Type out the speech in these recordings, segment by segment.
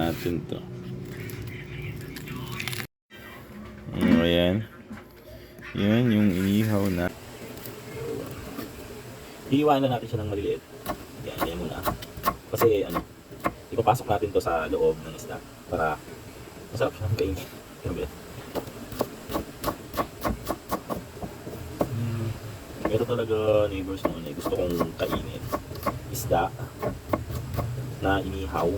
natin to. Ayan. Yan yung inihaw na. Hihiwain na natin siya ng maliliit. Yan muna. Kasi ipapasok natin to sa loob ng isda para masarap siya kainin. Pero talaga neighbors mo gusto kong kainin isda na inihaw.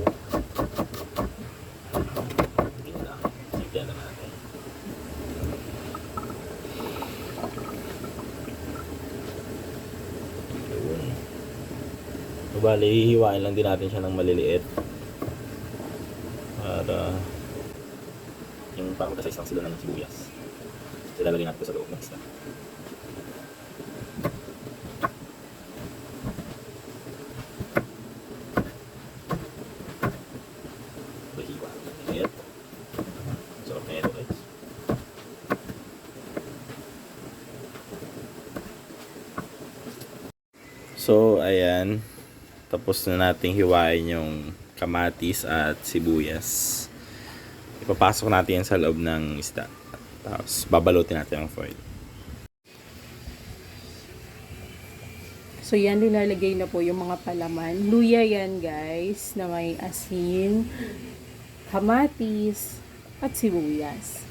Tingnan lang. Tingnan lang natin. Yun. So, bali, hihiwain lang din natin siya ng maliliit. Para yung parang magkasize lang sila ng sibuyas. So, lalagay natin sa loob ng isda. So, ayan. Tapos na nating hiwain yung kamatis at sibuyas. Ipapasok natin yan sa loob ng isda. Tapos, babalutin natin ang foil. So, yan, nilalagay na po yung mga palaman. Luya yan, guys, na may asin, kamatis, at sibuyas.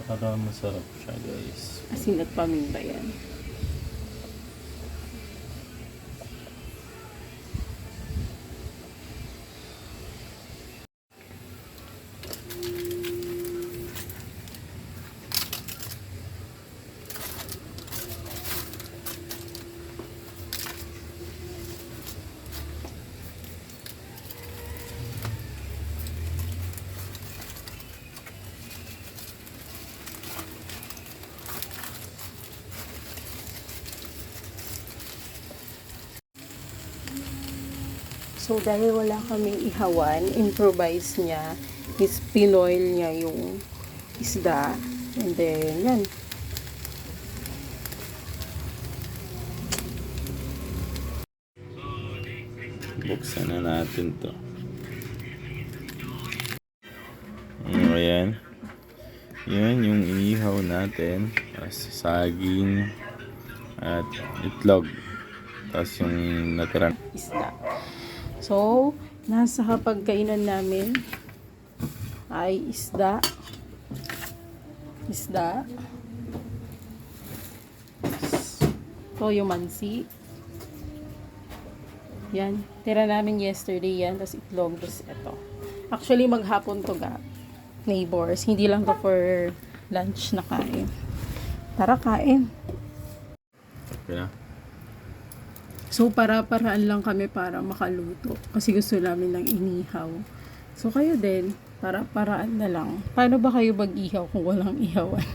Para masarap siya, guys. Asin at paminta yan. So, dahil wala kaming ihawan, improvise niya, is pinoil niya yung isda. And then, yan. Buksan na natin to. Ayan. Yan yung inihaw natin. Tapos saging at itlog. Tapos yung natirang Isda. So, nasa kapagkainan namin ay isda. Toyo mansi. Yan. Tira namin yesterday yan. Tapos itlog. Tapos ito. Actually, maghapon to neighbors. Hindi lang to for lunch na kain. Tara, kain. okay na. So, para-paraan lang kami para makaluto. Kasi gusto namin ng inihaw. So, kayo din, para-paraan na lang. Paano ba kayo mag-ihaw kung walang ihawan?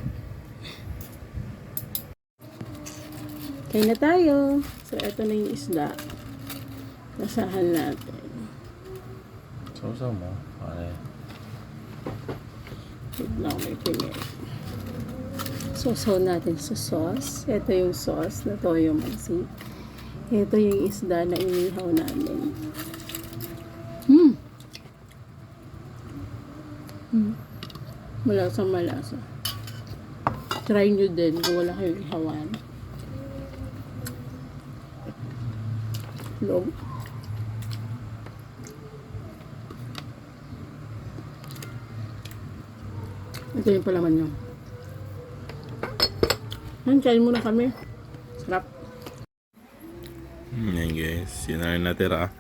Kain na tayo. So, eto na yung isda. Lasahan natin. Sausaw mo. Okay. Wait lang, may pinit. Sausaw natin sa sauce. Ito yung sauce na toyo mansi. Ito yung isda na inihaw namin. Malasa. Try nyo din kung wala kayong ihawan. Log. Ito yung palaman nyo. Kain muna kami. Sarap. Yan guys, yun na rin natira.